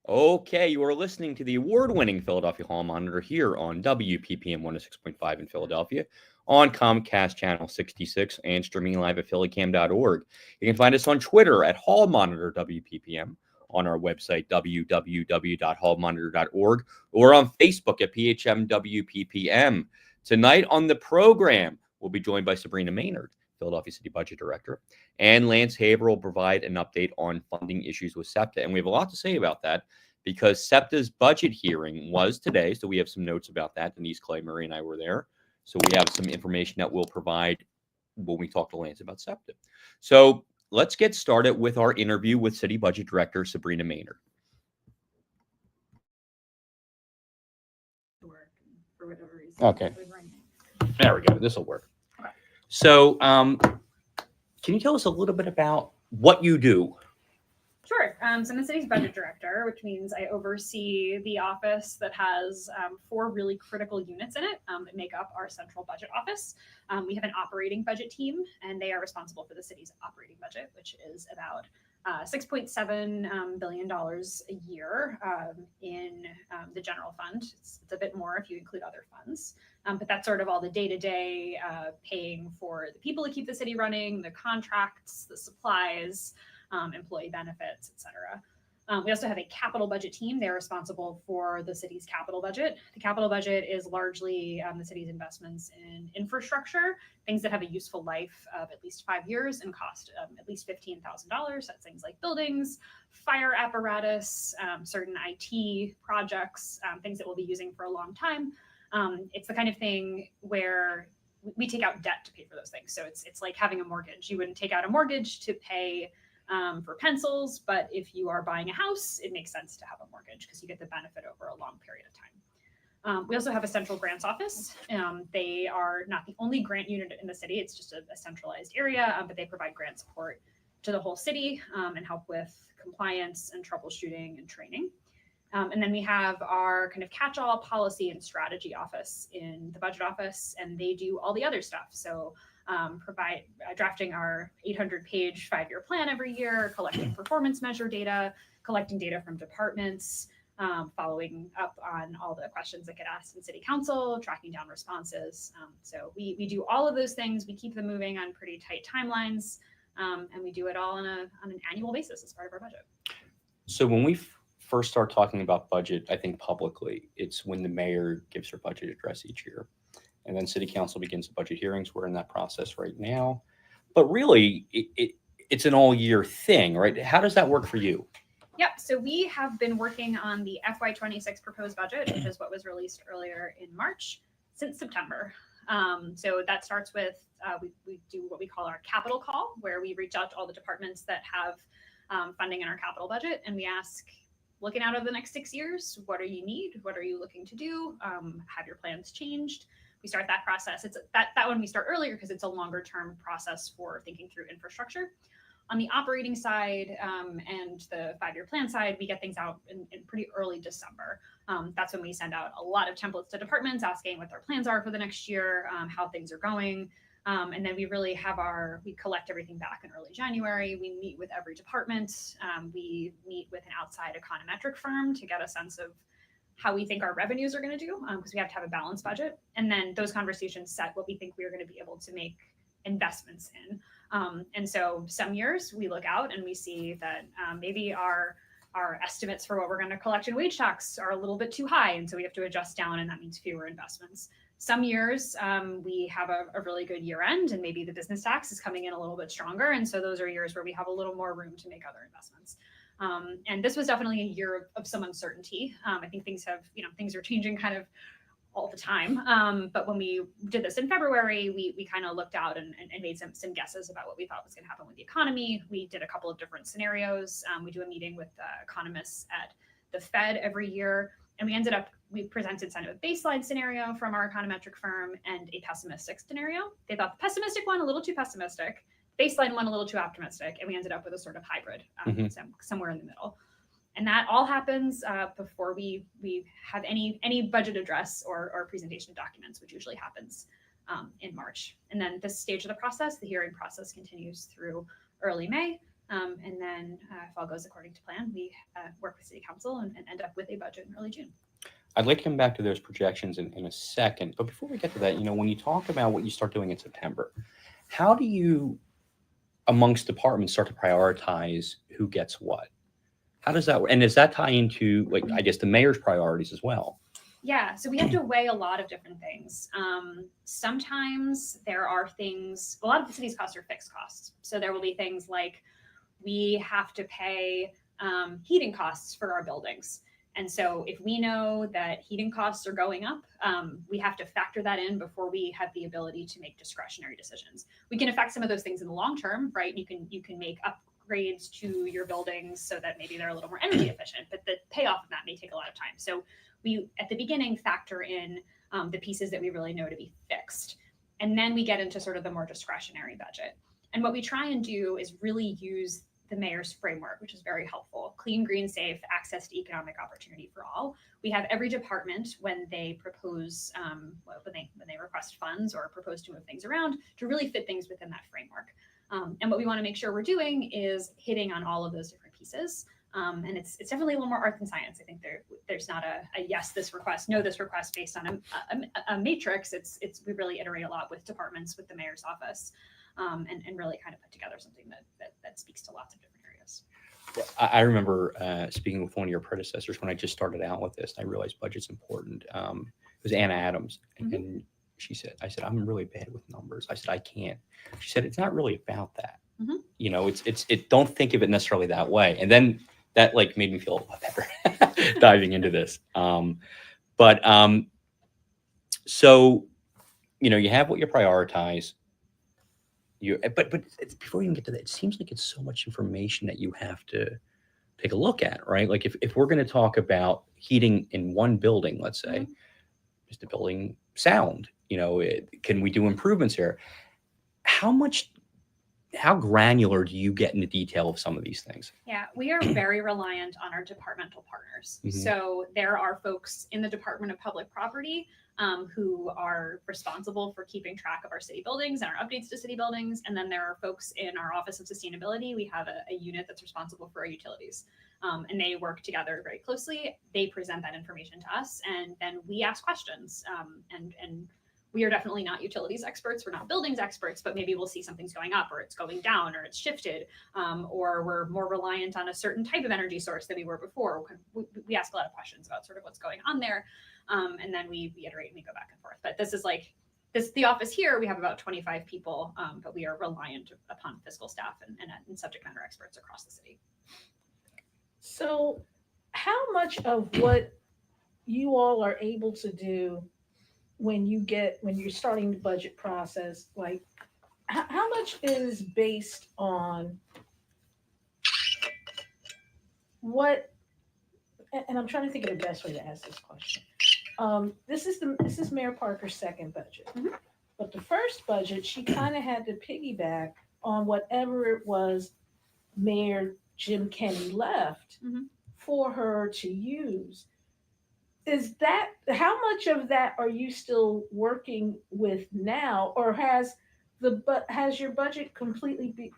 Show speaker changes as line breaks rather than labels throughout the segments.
Okay, you are listening to the award-winning Philadelphia Hall Monitor here on WPPM 106.5 in Philadelphia, on Comcast Channel 66, and streaming live at phillycam.org. You can find us on Twitter at Hall Monitor WPPM, on our website www.hallmonitor.org, or on Facebook at PHM Tonight on the program, we'll be joined by Sabrina Maynard, Philadelphia City Budget Director, and Lance Haber will provide an update on funding issues with SEPTA. And we have a lot to say about that because SEPTA's budget hearing was today. So we have some notes about that. Denise Clay-Murray and I were there. So we have some information that we'll provide when we talk to Lance about SEPTA. So let's get started with our interview with City Budget Director Sabrina Maynard.
For whatever reason.
Okay. There we go. This will work. So, can you tell us a little bit about what you do?
Sure. So I'm the city's budget director, which means I oversee the office that has 4 really critical units in it that make up our central budget office. We have an operating budget team, and they are responsible for the city's operating budget, which is about $6.7 billion a year in the general fund. It's a bit more if you include other funds. But that's sort of all the day-to-day paying for the people to keep the city running, the contracts, the supplies, employee benefits, et cetera. We also have a capital budget team. They're responsible for the city's capital budget. The capital budget is largely the city's investments in infrastructure, things that have a useful life of at least 5 years and cost at least $15,000. That's things like buildings, fire apparatus, certain IT projects, things that we'll be using for a long time. It's the kind of thing where we take out debt to pay for those things. So it's like having a mortgage. You wouldn't take out a mortgage to pay for pencils, but if you are buying a house, it makes sense to have a mortgage because you get the benefit over a long period of time. We also have a central grants office. They are not the only grant unit in the city. It's just a centralized area, but they provide grant support to the whole city and help with compliance and troubleshooting and training. And then we have our kind of catch-all policy and strategy office in the budget office, and they do all the other stuff. So provide drafting our 800-page 5-year plan every year, collecting performance measure data, collecting data from departments, following up on all the questions that get asked in city council, tracking down responses. So we do all of those things. We keep them moving on pretty tight timelines, and we do it all on an annual basis as part of our budget.
So when we first start talking about budget, I think publicly, it's when the mayor gives her budget address each year. And then city council begins the budget hearings. We're in that process right now. But really, it's an all-year thing, right? How does that work for you?
Yep. So we have been working on the FY26 proposed budget, which is what was released earlier in March, since September. So that starts with, we do what we call our capital call, where we reach out to all the departments that have funding in our capital budget, and we ask, looking out over the next 6 years, what do you need? What are you looking to do? Have your plans changed? We start that process. It's that one we start earlier because it's a longer term process for thinking through infrastructure. On the operating side and the 5-year plan side, we get things out in pretty early December. That's when we send out a lot of templates to departments asking what their plans are for the next year, how things are going. And then we really we collect everything back in early January. We meet with every department. We meet with an outside econometric firm to get a sense of how we think our revenues are going to do, because we have to have a balanced budget. And then those conversations set what we think we are going to be able to make investments in. And so some years we look out and we see that maybe our estimates for what we're going to collect in wage tax are a little bit too high. And so we have to adjust down, and that means fewer investments. Some years we have a really good year end, and maybe the business tax is coming in a little bit stronger. And so those are years where we have a little more room to make other investments. And this was definitely a year of some uncertainty. I think things are changing kind of all the time. But when we did this in February, we kind of looked out and made some guesses about what we thought was going to happen with the economy. We did a couple of different scenarios. We do a meeting with economists at the Fed every year. And we presented kind of a baseline scenario from our econometric firm and a pessimistic scenario. They thought the pessimistic one a little too pessimistic, baseline one a little too optimistic, and we ended up with a sort of hybrid, somewhere in the middle. And that all happens before we have any budget address or presentation documents, which usually happens in March. And then this stage of the process, the hearing process, continues through early May. And then if all goes according to plan, we work with City Council and end up with a budget in early June.
I'd like to come back to those projections in a second. But before we get to that, when you talk about what you start doing in September, how do you, amongst departments, start to prioritize who gets what? How does that work? And does that tie into, like, I guess, the mayor's priorities as well?
Yeah, so we have to weigh a lot of different things. Sometimes there are things, a lot of the city's costs are fixed costs. So there will be things like we have to pay heating costs for our buildings. And so if we know that heating costs are going up, we have to factor that in before we have the ability to make discretionary decisions. We can affect some of those things in the long term, right? You can make upgrades to your buildings so that maybe they're a little more energy efficient, but the payoff of that may take a lot of time. So we, at the beginning, factor in the pieces that we really know to be fixed. And then we get into sort of the more discretionary budget. And what we try and do is really use the mayor's framework, which is very helpful. Clean, green, safe, access to economic opportunity for all. We have every department, when they propose, when they request funds or propose to move things around, to really fit things within that framework. And what we want to make sure we're doing is hitting on all of those different pieces. And it's definitely a little more art than science. I think there's not a yes, this request, no, this request based on a matrix. We really iterate a lot with departments, with the mayor's office. And really kind of put together something that speaks to lots of different areas.
I remember speaking with one of your predecessors when I just started out with this. And I realized budget's important. It was Anna Adams, and she said, "I said I'm really bad with numbers." I said, "I can't." She said, "It's not really about that. It's don't think of it necessarily that way." And then that made me feel a lot better diving into this. So you have what you prioritize. But before you even get to that, it seems like it's so much information that you have to take a look at, right? Like if we're going to talk about heating in one building, let's say, is the building sound? Can we do improvements here? How granular do you get into detail of some of these things?
Yeah, we are very reliant on our departmental partners. So there are folks in the Department of Public Property who are responsible for keeping track of our city buildings and our updates to city buildings. And then there are folks in our Office of Sustainability. We have a unit that's responsible for our utilities. And they work together very closely. They present that information to us, and then we ask questions. And we are definitely not utilities experts. We're not buildings experts, but maybe we'll see something's going up, or it's going down, or it's shifted, or we're more reliant on a certain type of energy source than we were before. We ask a lot of questions about sort of what's going on there. And then we iterate and we go back and forth. But this is the office here, we have about 25 people, but we are reliant upon fiscal staff and subject matter experts across the city.
So how much of what you all are able to do when you're starting the budget process, like how much is based on what, and I'm trying to think of the best way to ask this question. This is Mayor Parker's second budget, but the first budget, she kind of had to piggyback on whatever it was Mayor Jim Kenney left for her to use. Is that, how much of that are you still working with now, or has your budget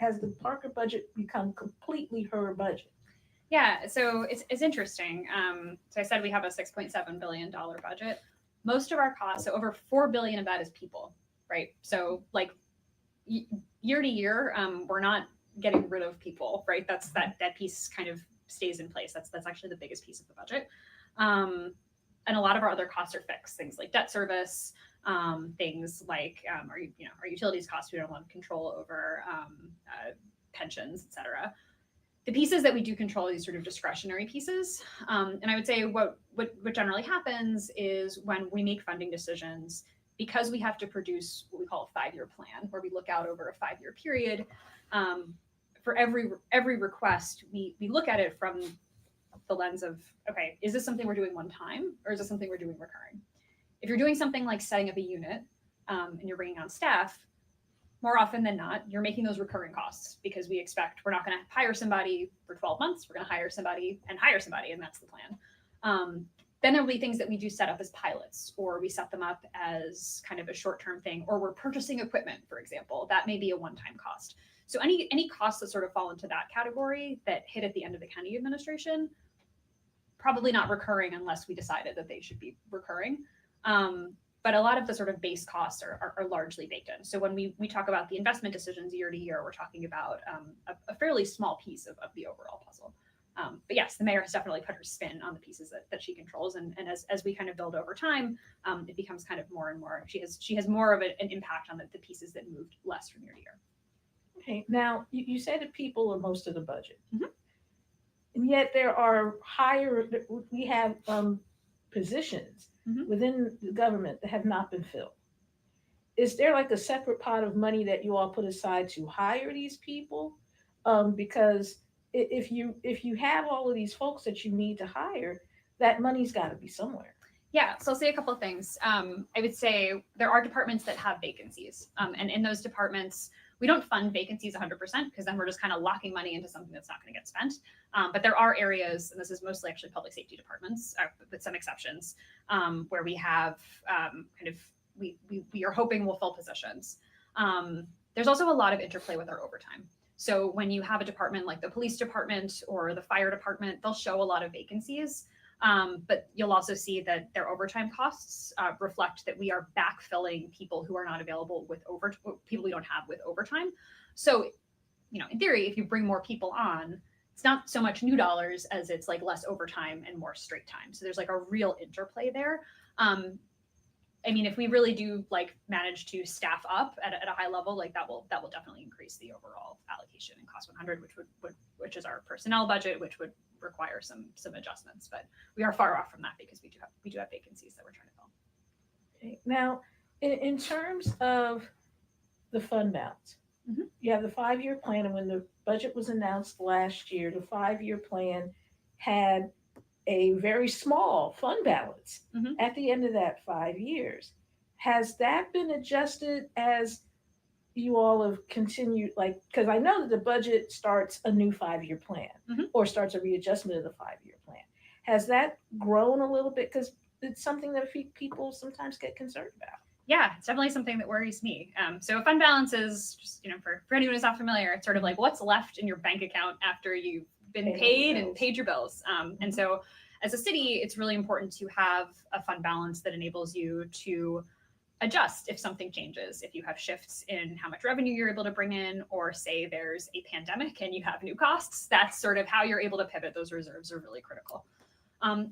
has the Parker budget become completely her budget?
Yeah, so it's interesting. So I said we have a $6.7 billion budget. Most of our costs, so over $4 billion of that is people, right? So year to year, we're not getting rid of people, right? That's that piece kind of stays in place. That's actually the biggest piece of the budget. And a lot of our other costs are fixed, things like debt service, things like our utilities costs. We don't want control over pensions, et cetera. The pieces that we do control are these sort of discretionary pieces. And I would say what generally happens is when we make funding decisions, because we have to produce what we call a 5-year plan, where we look out over a 5-year period. For every request, we look at it from the lens of, okay, is this something we're doing one time, or is this something we're doing recurring? If you're doing something like setting up a unit and you're bringing on staff, more often than not, you're making those recurring costs, because we expect we're not going to hire somebody for 12 months. We're going to hire somebody, and that's the plan. Then there'll be things that we do set up as pilots, or we set them up as kind of a short-term thing, or we're purchasing equipment, for example. That may be a one-time cost. So any costs that sort of fall into that category that hit at the end of the county administration, probably not recurring unless we decided that they should be recurring. But a lot of the sort of base costs are largely baked in. So when we talk about the investment decisions year to year, we're talking about a fairly small piece of the overall puzzle. But yes, the mayor has definitely put her spin on the pieces that she controls. And as we kind of build over time, it becomes kind of more and more, she has more of an impact on the pieces that moved less from year to year.
Okay, now you say the people are most of the budget.
Mhm.
And yet there are we have positions
Mhm.
within the government that have not been filled. Is there like a separate pot of money that you all put aside to hire these people? Because if you have all of these folks that you need to hire, that money's got to be somewhere.
Yeah, so I'll say a couple of things. I would say there are departments that have vacancies, and in those departments, we don't fund vacancies 100% because then we're just kind of locking money into something that's not going to get spent. But there are areas, and this is mostly actually public safety departments, with some exceptions, where we have we are hoping we'll fill positions. There's also a lot of interplay with our overtime. So when you have a department like the police department or the fire department, they'll show a lot of vacancies. But you'll also see that their overtime costs reflect that we are backfilling people who are not available with people we don't have with overtime. So, in theory, if you bring more people on, it's not so much new dollars as it's like less overtime and more straight time. So there's like a real interplay there. If we really do manage to staff up at a high level, that will definitely increase the overall allocation in cost 100, which is our personnel budget, which would require some adjustments. But we are far off from that because we do have vacancies that we're trying to fill.
Okay. Now, in terms of the fund balance, you have the 5-year plan, and when the budget was announced last year, the 5-year plan had a very small fund balance at the end of that 5 years. Has that been adjusted as you all have continued, because I know that the budget starts a new 5-year plan or starts a readjustment of the 5-year plan. Has that grown a little bit? Because it's something that people sometimes get concerned about.
Yeah, it's definitely something that worries me. So a fund balance is just, for anyone who's not familiar, it's sort of like what's left in your bank account after you've been paid and paid your bills. And so as a city, it's really important to have a fund balance that enables you to adjust if something changes, if you have shifts in how much revenue you're able to bring in, or say there's a pandemic and you have new costs. That's sort of how you're able to pivot. Those reserves are really critical.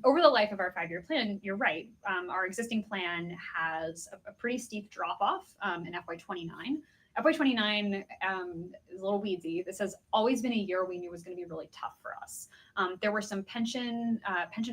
Over the life of our 5-year plan, you're right. Our existing plan has a pretty steep drop off in FY29. FY29 is a little weedsy. This has always been a year we knew was going to be really tough for us. There were some pension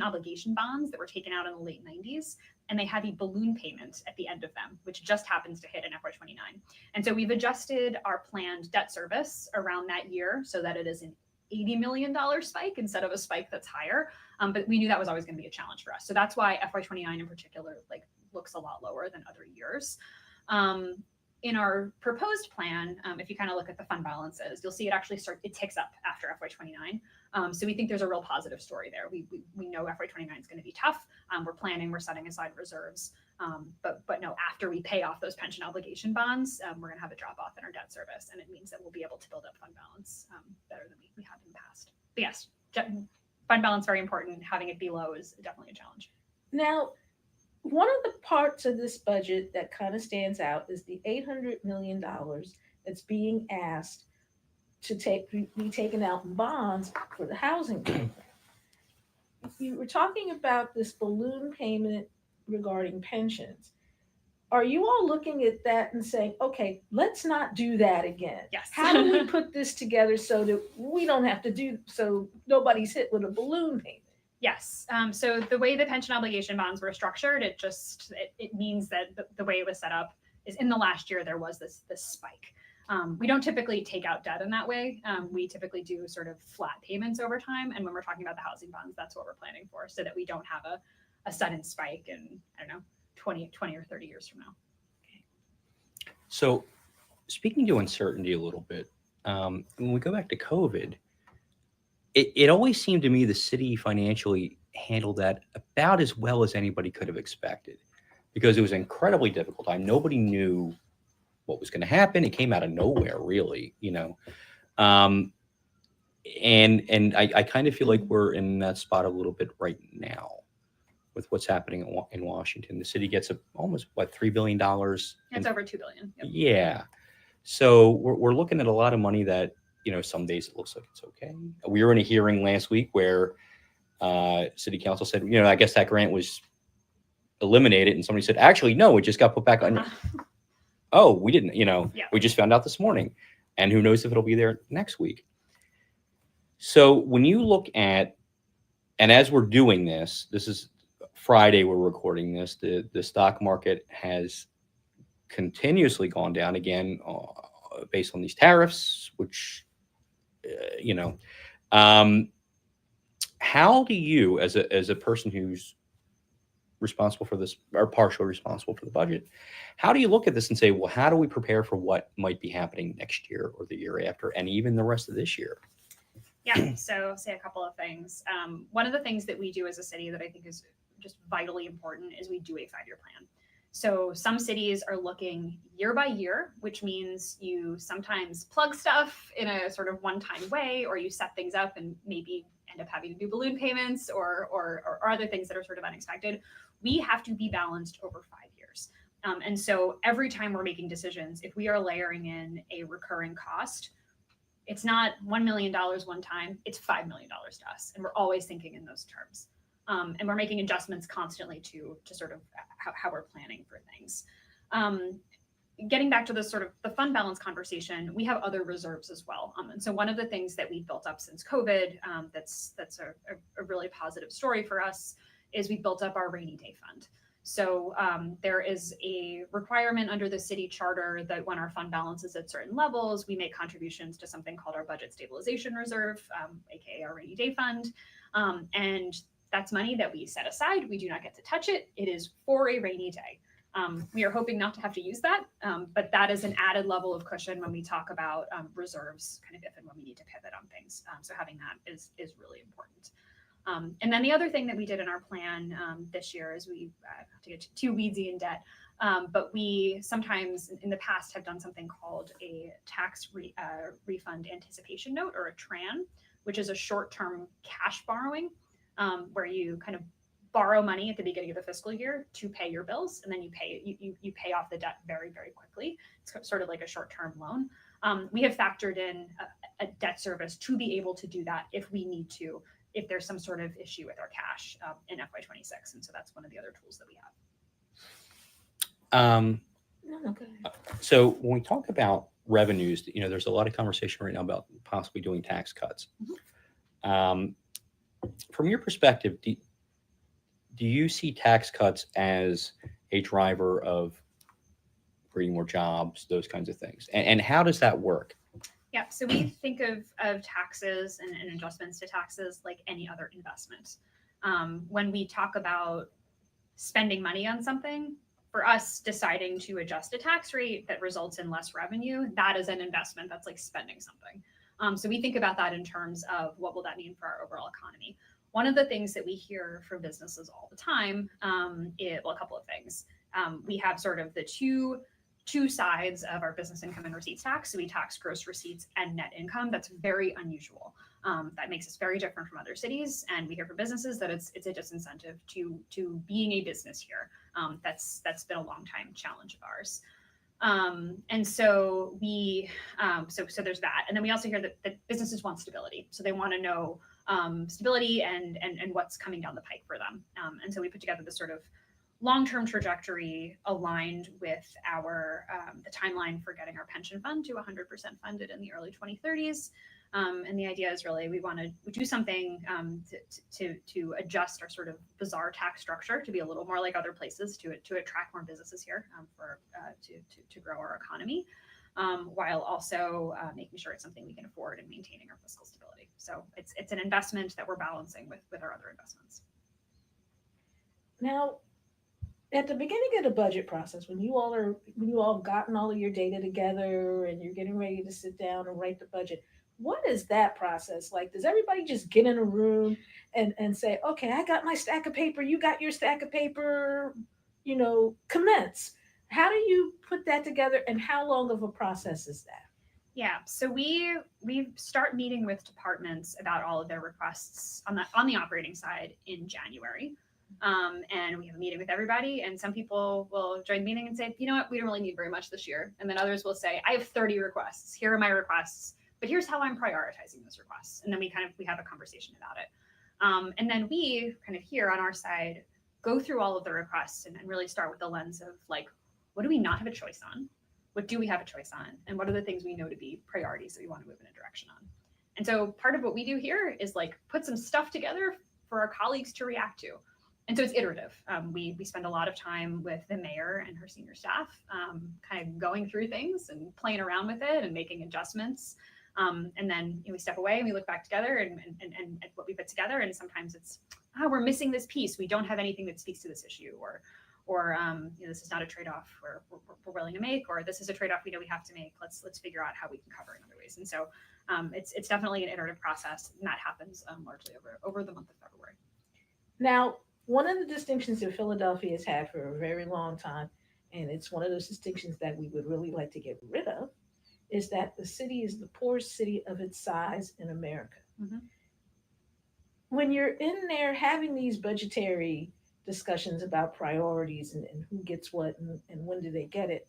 obligation bonds that were taken out in the late 90s, and they had a balloon payment at the end of them, which just happens to hit in FY29. And so we've adjusted our planned debt service around that year so that it is an $80 million spike instead of a spike that's higher. But we knew that was always going to be a challenge for us. So that's why FY29 in particular looks a lot lower than other years. In our proposed plan, if you kind of look at the fund balances, you'll see it ticks up after FY29. So we think there's a real positive story there. We know FY29 is going to be tough. We're setting aside reserves. But no, after we pay off those pension obligation bonds, we're going to have a drop off in our debt service. And it means that we'll be able to build up fund balance better than we have in the past. But yes, fund balance, very important. Having it be low is definitely a challenge.
Now, one of the parts of this budget that kind of stands out is the $800 million that's being asked to be taken out in bonds for the housing program. You were talking about this balloon payment regarding pensions. Are you all looking at that and saying, okay, let's not do that again?
Yes.
How do we put this together so that we don't have to so nobody's hit with a balloon payment?
Yes. So the way the pension obligation bonds were structured, it means that the way it was set up is in the last year, there was this spike. We don't typically take out debt in that way. We typically do sort of flat payments over time. And when we're talking about the housing bonds, that's what we're planning for, so that we don't have a sudden spike in, 20 or 30 years from now.
Okay. So speaking to uncertainty a little bit, when we go back to COVID, it always seemed to me the city financially handled that about as well as anybody could have expected, because it was an incredibly difficult time. Nobody knew what was going to happen. It came out of nowhere, really, and I kind of feel like we're in that spot a little bit right now with what's happening in Washington. The city gets almost $3 billion.
It's over $2 billion. Yep.
Yeah. So we're looking at a lot of money that, some days it looks like it's okay. We were in a hearing last week where city council said, I guess that grant was eliminated. And somebody said, actually, no, it just got put back on. Oh, we didn't, we just found out this morning. And who knows if it'll be there next week. So when you look at, and as we're doing this is Friday, we're recording this, the stock market has continuously gone down again based on these tariffs, which, how do you, as a person who's responsible for this or partially responsible for the budget, how do you look at this and say, well, how do we prepare for what might be happening next year or the year after, and even the rest of this year?
Yeah, so I'll say a couple of things. One of the things that we do as a city that I think is just vitally important is we do a 5-year plan. So some cities are looking year by year, which means you sometimes plug stuff in a sort of one-time way, or you set things up and maybe end up having to do balloon payments or other things that are sort of unexpected. We have to be balanced over 5 years. And so every time we're making decisions, if we are layering in a recurring cost, it's not $1 million one time, it's $5 million to us. And we're always thinking in those terms. And we're making adjustments constantly to sort of how we're planning for things. Getting back to the sort of the fund balance conversation, we have other reserves as well. And so one of the things that we've built up since COVID, that's a really positive story for us, is we built up our rainy day fund. So there is a requirement under the city charter that when our fund balance is at certain levels, we make contributions to something called our budget stabilization reserve, aka our rainy day fund. And that's money that we set aside. We do not get to touch it. It is for a rainy day. We are hoping not to have to use that, but that is an added level of cushion when we talk about reserves, kind of if and when we need to pivot on things. So having that is really important. And then the other thing that we did in our plan this year is we have to get too weedsy in debt, but we sometimes in the past have done something called a tax refund anticipation note, or a TRAN, which is a short-term cash borrowing where you kind of borrow money at the beginning of the fiscal year to pay your bills, and then you pay off the debt very, very quickly. It's sort of like a short-term loan. We have factored in a debt service to be able to do that if we need to, if there's some sort of issue with our cash in FY26. And so that's one of the other tools that we have.
So when we talk about revenues, there's a lot of conversation right now about possibly doing tax cuts. Mm-hmm. From your perspective, do you see tax cuts as a driver of creating more jobs, those kinds of things? And how does that work?
Yeah, so we think of taxes and adjustments to taxes like any other investment. When we talk about spending money on something, for us deciding to adjust a tax rate that results in less revenue, that is an investment. That's like spending something. So we think about that in terms of what will that mean for our overall economy. One of the things that we hear from businesses all the time, a couple of things. We have sort of the two sides of our business income and receipts tax. So we tax gross receipts and net income. That's very unusual. That makes us very different from other cities. And we hear from businesses that it's a disincentive to being a business here. That's been a long time challenge of ours. And so so there's that. And then we also hear that businesses want stability. So they want to know stability and what's coming down the pike for them. And so we put together this sort of long-term trajectory aligned with our the timeline for getting our pension fund to 100% funded in the early 2030s. And the idea is really we want to do something to adjust our sort of bizarre tax structure to be a little more like other places to attract more businesses here to grow our economy, while also making sure it's something we can afford and maintaining our fiscal stability. So it's an investment that we're balancing with our other investments.
Now, at the beginning of the budget process, when you all have gotten all of your data together and you're getting ready to sit down and write the budget, what is that process like? Does everybody just get in a room and say, okay, I got my stack of paper, you got your stack of paper, commence? How do you put that together, and how long of a process is that?
Yeah, so we start meeting with departments about all of their requests on the operating side in January, and we have a meeting with everybody. And some people will join the meeting and say, you know what, we don't really need very much this year. And then others will say, I have 30 requests. Here are my requests, but here's how I'm prioritizing those requests. And then we have a conversation about it. And then we kind of here on our side go through all of the requests and really start with the lens of like, what do we not have a choice on? What do we have a choice on? And what are the things we know to be priorities that we want to move in a direction on? And so part of what we do here is like put some stuff together for our colleagues to react to. And so it's iterative. We spend a lot of time with the mayor and her senior staff, kind of going through things and playing around with it and making adjustments. And then we step away and we look back together and what we put together. And sometimes it's, we're missing this piece. We don't have anything that speaks to this issue, or this is not a trade-off we're willing to make, or this is a trade-off we know we have to make. Let's figure out how we can cover in other ways. And so it's definitely an iterative process, and that happens largely over the month of February.
Now, one of the distinctions that Philadelphia has had for a very long time, and it's one of those distinctions that we would really like to get rid of, is that the city is the poorest city of its size in America.
Mm-hmm.
When you're in there having these budgetary discussions about priorities and who gets what and when do they get it,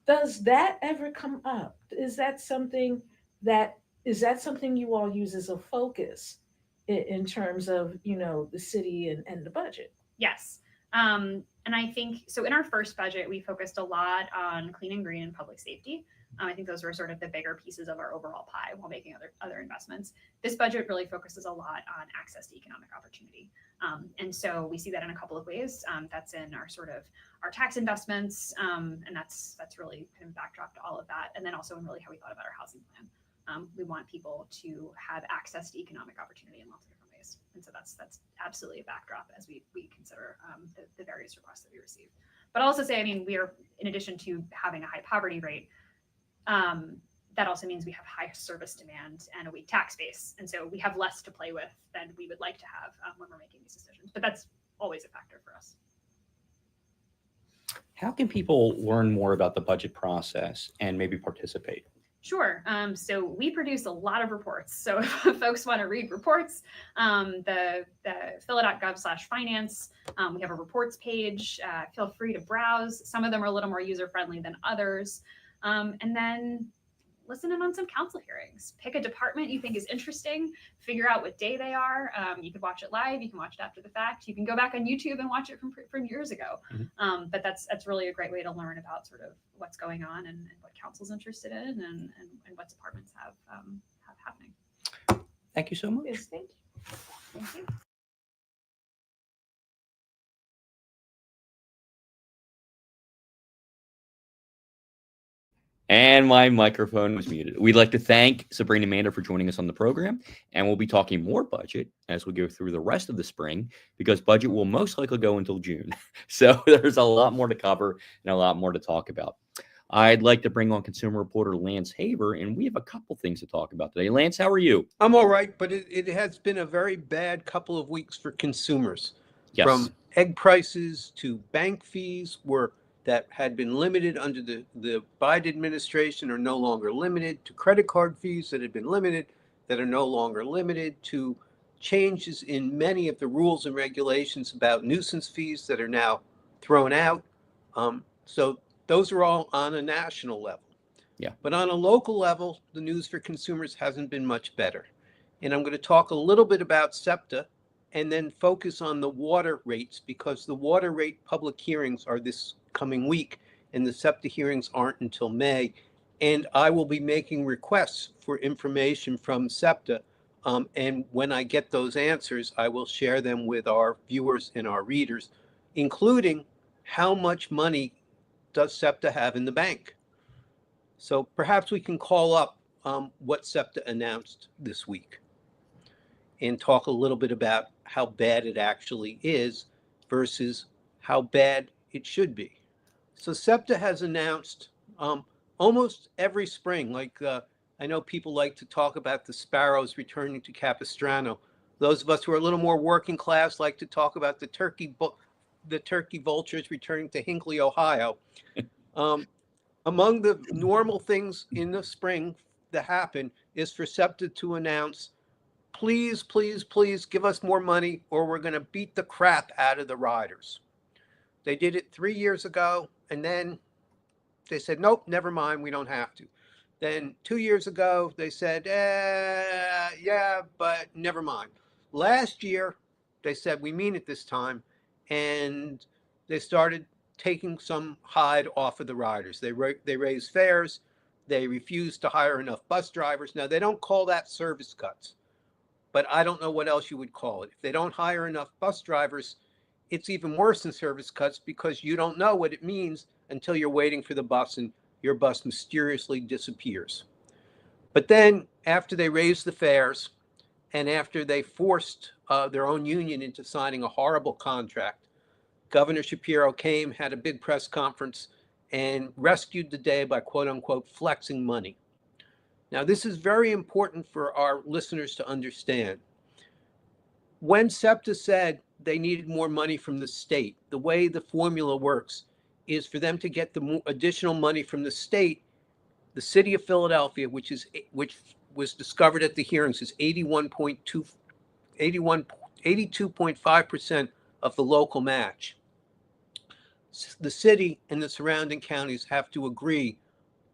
does that ever come up? Is that something you all use as a focus in terms of the city and the budget?
Yes. And I think so in our first budget we focused a lot on clean and green and public safety. I think those were sort of the bigger pieces of our overall pie while making other investments. This budget really focuses a lot on access to economic opportunity. And so we see that in a couple of ways. That's in our tax investments, and that's really kind of backdrop to all of that. And then also in really how we thought about our housing plan. We want people to have access to economic opportunity in lots of different ways. And so that's absolutely a backdrop as we consider the various requests that we receive. But I'll also say, we are, in addition to having a high poverty rate, that also means we have high service demand and a weak tax base. And so we have less to play with than we would like to have when we're making these decisions. But that's always a factor for us.
How can people learn more about the budget process and maybe participate?
Sure. So we produce a lot of reports. So if folks want to read reports, the phila.gov/finance, we have a reports page. Feel free to browse. Some of them are a little more user-friendly than others. And then listen in on some council hearings. Pick a department you think is interesting, figure out what day they are. You can watch it live, you can watch it after the fact, you can go back on YouTube and watch it from years ago. Mm-hmm. But that's really a great way to learn about sort of what's going on and what council's interested in and what departments have happening.
Thank you so much.
Yes, thank you.
Thank you.
And my microphone was muted. We'd like to thank Sabrina Mander for joining us on the program. And we'll be talking more budget as we go through the rest of the spring, because budget will most likely go until June. So there's a lot more to cover and a lot more to talk about. I'd like to bring on consumer reporter Lance Haver, and we have a couple things to talk about today. Lance, how are you?
I'm all right, but it has been a very bad couple of weeks for consumers.
Yes.
From egg prices to bank fees that had been limited under the Biden administration are no longer limited, to credit card fees that had been limited that are no longer limited, to changes in many of the rules and regulations about nuisance fees that are now thrown out. So those are all on a national level.
Yeah.
But on a local level, the news for consumers hasn't been much better. And I'm going to talk a little bit about SEPTA and then focus on the water rates, because the water rate public hearings are this coming week and the SEPTA hearings aren't until May. And I will be making requests for information from SEPTA. And when I get those answers, I will share them with our viewers and our readers, including how much money does SEPTA have in the bank. So perhaps we can call up what SEPTA announced this week and talk a little bit about how bad it actually is versus how bad it should be. So SEPTA has announced almost every spring, I know people like to talk about the sparrows returning to Capistrano. Those of us who are a little more working class like to talk about the turkey the turkey vultures returning to Hinckley, Ohio. Among the normal things in the spring that happen is for SEPTA to announce, please, please, please give us more money or we're going to beat the crap out of the riders. They did it 3 years ago, and then they said, nope, never mind, we don't have to. Then 2 years ago, they said, yeah, but never mind. Last year, they said, we mean it this time, and they started taking some hide off of the riders. They raised fares. They refused to hire enough bus drivers. Now, they don't call that service cuts, but I don't know what else you would call it. If they don't hire enough bus drivers, it's even worse than service cuts because you don't know what it means until you're waiting for the bus and your bus mysteriously disappears. But then after they raised the fares and after they forced their own union into signing a horrible contract, Governor Shapiro came, had a big press conference, and rescued the day by, quote unquote, flexing money. Now, this is very important for our listeners to understand. When SEPTA said they needed more money from the state, the way the formula works is for them to get the additional money from the state. The city of Philadelphia, which was discovered at the hearings, is 82.5% of the local match. The city and the surrounding counties have to agree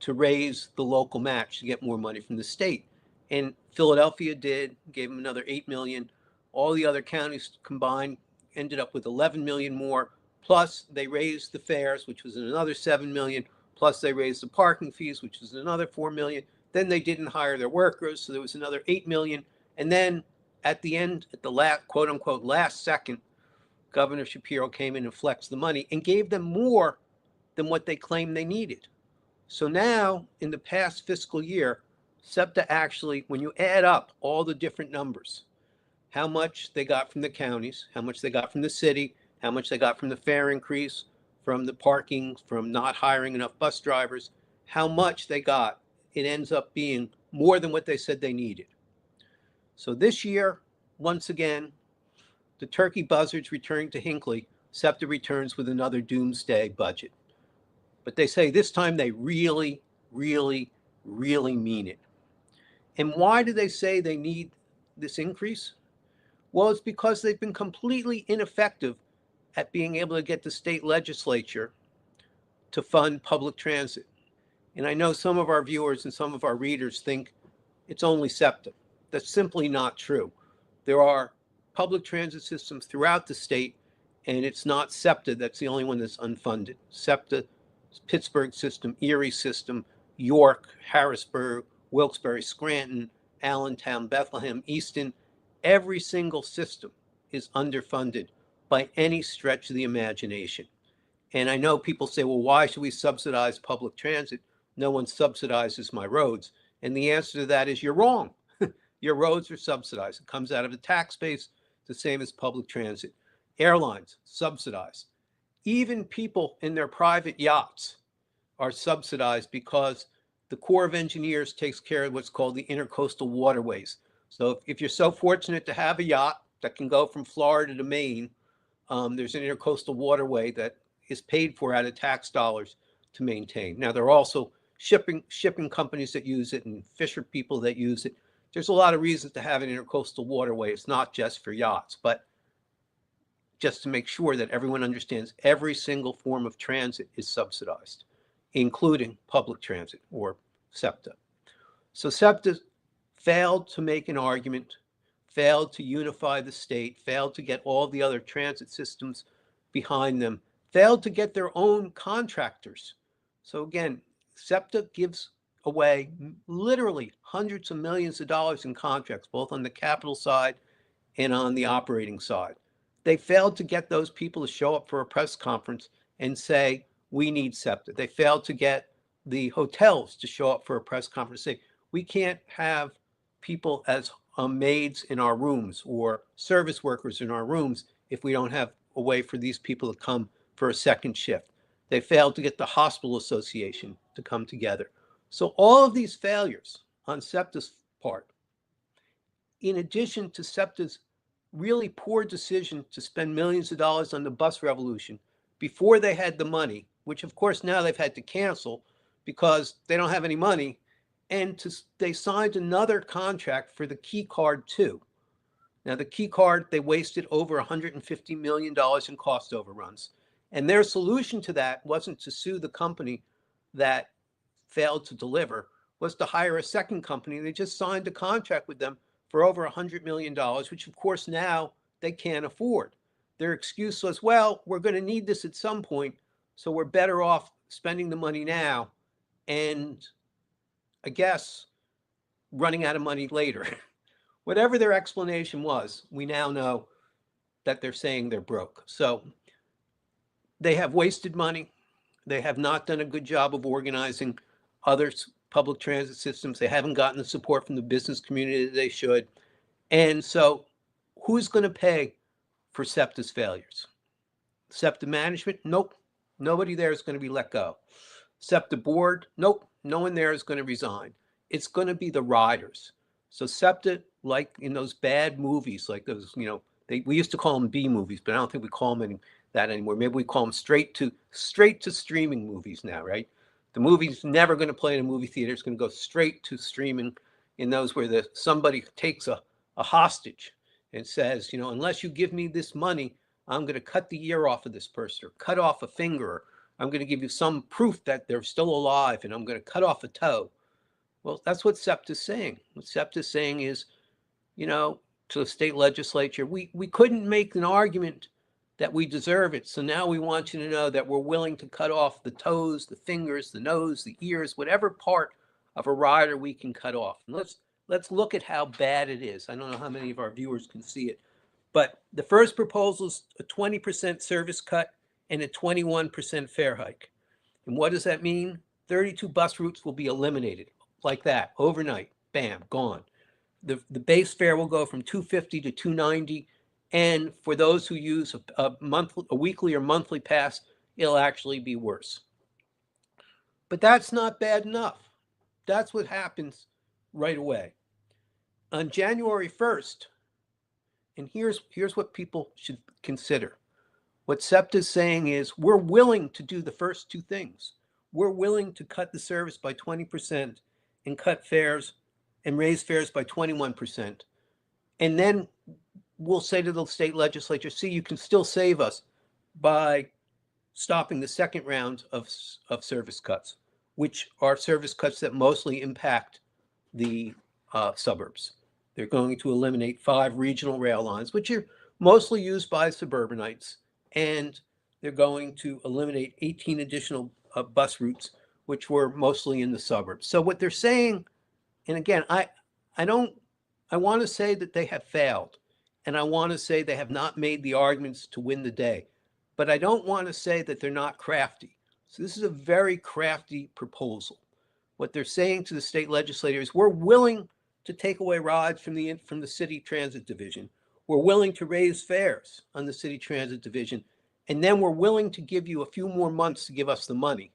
to raise the local match to get more money from the state. And Philadelphia did, gave them another $8 million. All the other counties combined ended up with $11 million more. Plus they raised the fares, which was another $7 million. Plus they raised the parking fees, which was another $4 million. Then they didn't hire their workers, so there was another $8 million. And then at the end, at the last, quote unquote, last second, Governor Shapiro came in and flexed the money and gave them more than what they claimed they needed. So now, in the past fiscal year, SEPTA actually, when you add up all the different numbers, how much they got from the counties, how much they got from the city, how much they got from the fare increase, from the parking, from not hiring enough bus drivers, how much they got, it ends up being more than what they said they needed. So this year, once again, the turkey buzzards returning to Hinckley, SEPTA returns with another doomsday budget. But they say this time they really, really, really mean it. And why do they say they need this increase? Well, it's because they've been completely ineffective at being able to get the state legislature to fund public transit. And I know some of our viewers and some of our readers think it's only SEPTA. That's simply not true. There are public transit systems throughout the state, and it's not SEPTA that's the only one that's unfunded. SEPTA, Pittsburgh system, Erie system, York, Harrisburg, Wilkes-Barre, Scranton, Allentown, Bethlehem, Easton, every single system is underfunded by any stretch of the imagination. And I know people say, well, why should we subsidize public transit? No one subsidizes my roads. And the answer to that is you're wrong. Your roads are subsidized. It comes out of the tax base, the same as public transit. Airlines, subsidized. Even people in their private yachts are subsidized because the Corps of Engineers takes care of what's called the intercoastal waterways. So if you're so fortunate to have a yacht that can go from Florida to Maine, there's an intercoastal waterway that is paid for out of tax dollars to maintain. Now, there are also shipping companies that use it and fisher people that use it. There's a lot of reasons to have an intercoastal waterway. It's not just for yachts, but just to make sure that everyone understands every single form of transit is subsidized, including public transit or SEPTA. So SEPTA failed to make an argument, failed to unify the state, failed to get all the other transit systems behind them, failed to get their own contractors. So again, SEPTA gives away literally hundreds of millions of dollars in contracts, both on the capital side and on the operating side. They failed to get those people to show up for a press conference and say, we need SEPTA. They failed to get the hotels to show up for a press conference and say, we can't have people as maids in our rooms or service workers in our rooms if we don't have a way for these people to come for a second shift. They failed to get the hospital association to come together. So all of these failures on SEPTA's part, in addition to SEPTA's really poor decision to spend millions of dollars on the bus revolution before they had the money, which of course now they've had to cancel because they don't have any money. And they signed another contract for the key card too. Now the key card, they wasted over $150 million in cost overruns. And their solution to that wasn't to sue the company that failed to deliver, was to hire a second company. They just signed a contract with them for over $100 million, which of course now they can't afford. Their excuse was, well, we're going to need this at some point, so we're better off spending the money now and, I guess, running out of money later. Whatever their explanation was, we now know that they're saying they're broke. So they have wasted money. They have not done a good job of organizing other public transit systems. They haven't gotten the support from the business community that they should. And so who's going to pay for SEPTA's failures? SEPTA management? Nope. Nobody there is going to be let go. SEPTA board? Nope. No one there is going to resign. It's going to be the riders. So SEPTA, like in those bad movies, like those, we used to call them B movies, but I don't think we call them that anymore. Maybe we call them straight to streaming movies now, right? The movie's never going to play in a movie theater. It's going to go straight to streaming, in those where somebody takes a hostage and says, unless you give me this money, I'm going to cut the ear off of this person, or cut off a finger, or I'm going to give you some proof that they're still alive, and I'm going to cut off a toe. Well, that's what SEPTA's saying. What SEPTA's saying is, to the state legislature, we couldn't make an argument that we deserve it. So now we want you to know that we're willing to cut off the toes, the fingers, the nose, the ears, whatever part of a rider we can cut off. And let's look at how bad it is. I don't know how many of our viewers can see it, but the first proposal is a 20% service cut and a 21% fare hike. And what does that mean? 32 bus routes will be eliminated like that overnight. Bam, gone. The base fare will go from $250 to $290. And for those who use a weekly or monthly pass, it'll actually be worse. But that's not bad enough. That's what happens right away. On January 1st, and here's what people should consider. What SEPTA is saying is, we're willing to do the first two things. We're willing to cut the service by 20% and cut fares and raise fares by 21%. And then we'll say to the state legislature, see, you can still save us by stopping the second round of service cuts, which are service cuts that mostly impact the suburbs. They're going to eliminate 5 regional rail lines, which are mostly used by suburbanites, and they're going to eliminate 18 additional bus routes, which were mostly in the suburbs. So what they're saying, and again, I want to say that they have failed, and I want to say they have not made the arguments to win the day, but I don't want to say that they're not crafty. So this is a very crafty proposal. What they're saying to the state legislature is, we're willing to take away rides from the city transit division. We're willing to raise fares on the city transit division, and then we're willing to give you a few more months to give us the money.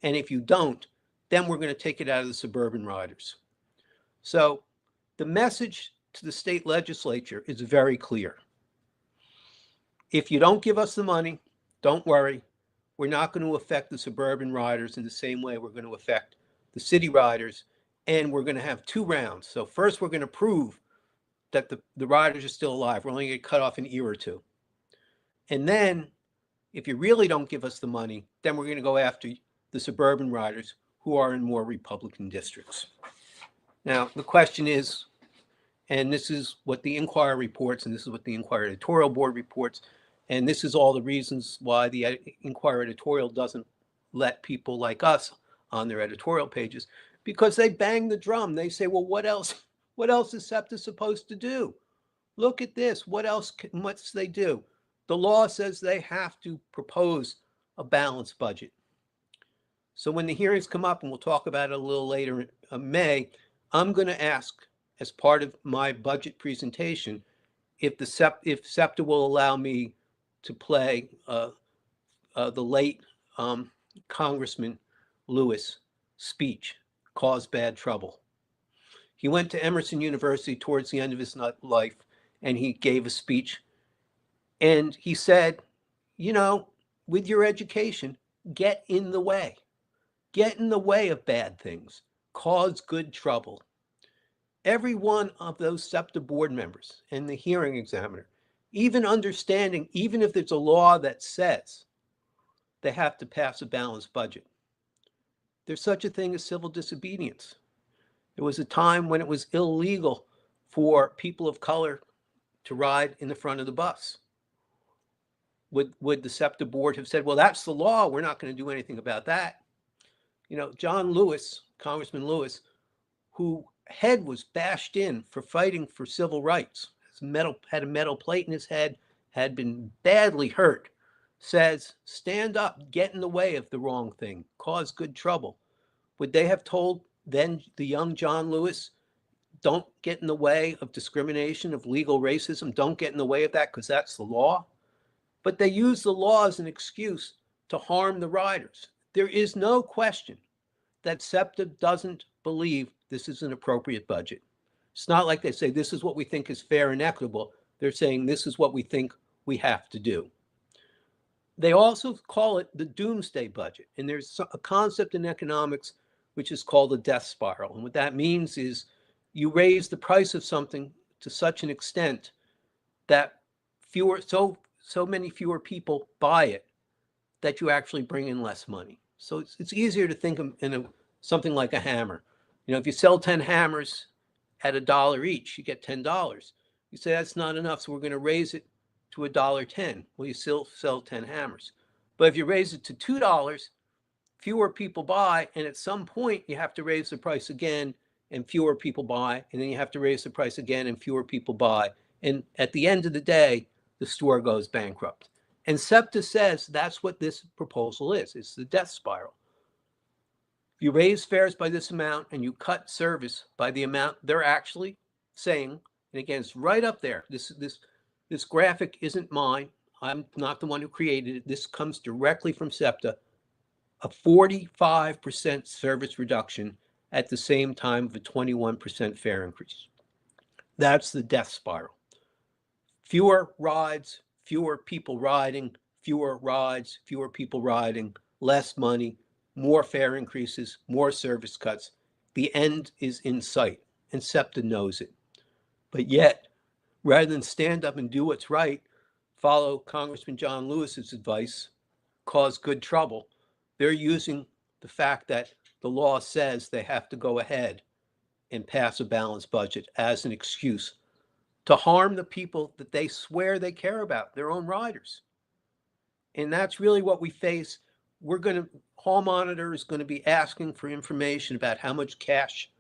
And if you don't, then we're going to take it out of the suburban riders. So the message to the state legislature is very clear. If you don't give us the money, don't worry. We're not going to affect the suburban riders in the same way we're going to affect the city riders. And we're going to have 2 rounds. So first, we're going to prove that the riders are still alive. We're only going to cut off an ear or 2. And then, if you really don't give us the money, then we're going to go after the suburban riders who are in more Republican districts. Now, the question is, and this is what the Inquirer reports, and this is what the Inquirer editorial board reports, and this is all the reasons why the Inquirer editorial doesn't let people like us on their editorial pages, because they bang the drum. They say, well, what else is SEPTA supposed to do? Look at this. What else must they do? The law says they have to propose a balanced budget. So when the hearings come up, and we'll talk about it a little later in May, I'm going to ask, as part of my budget presentation, if SEPTA will allow me to play the late Congressman Lewis speech, Cause Bad Trouble. He went to Emerson University towards the end of his life, and he gave a speech. And he said, you know, with your education, get in the way. Get in the way of bad things. Cause good trouble. Every one of those SEPTA board members and the hearing examiner, even understanding, even if there's a law that says they have to pass a balanced budget, there's such a thing as civil disobedience. There was a time when it was illegal for people of color to ride in the front of the bus. Would the SEPTA board have said, well, that's the law, we're not going to do anything about that? You know, John Lewis, Congressman Lewis, who head was bashed in for fighting for civil rights, had a metal plate in his head, had been badly hurt, says, stand up, get in the way of the wrong thing, cause good trouble. Would they have told then the young John Lewis, don't get in the way of discrimination, of legal racism, don't get in the way of that because that's the law? But they use the law as an excuse to harm the riders. There is no question that SEPTA doesn't believe this is an appropriate budget. It's not like they say, this is what we think is fair and equitable. They're saying, this is what we think we have to do. They also call it the doomsday budget. And there's a concept in economics which is called a death spiral. And what that means is you raise the price of something to such an extent that so many fewer people buy it that you actually bring in less money. So it's easier to think of something like a hammer. You know, if you sell 10 hammers at $1 each, you get $10. You say that's not enough, so we're going to raise it to $1.10. Well, you still sell 10 hammers. But if you raise it to $2, fewer people buy, and at some point you have to raise the price again, and fewer people buy, and then you have to raise the price again, and fewer people buy. And at the end of the day, the store goes bankrupt. And SEPTA says that's what this proposal is. It's the death spiral. If you raise fares by this amount and you cut service by the amount they're actually saying, and again, it's right up there. This graphic isn't mine. I'm not the one who created it. This comes directly from SEPTA. A 45% service reduction at the same time of a 21% fare increase. That's the death spiral. Fewer rides, fewer people riding, fewer rides, fewer people riding, less money, more fare increases, more service cuts. The end is in sight, and SEPTA knows it. But yet, rather than stand up and do what's right, follow Congressman John Lewis's advice, cause good trouble, they're using the fact that the law says they have to go ahead and pass a balanced budget as an excuse to harm the people that they swear they care about, their own riders. And that's really what we face. Hall Monitor is going to be asking for information about how much cash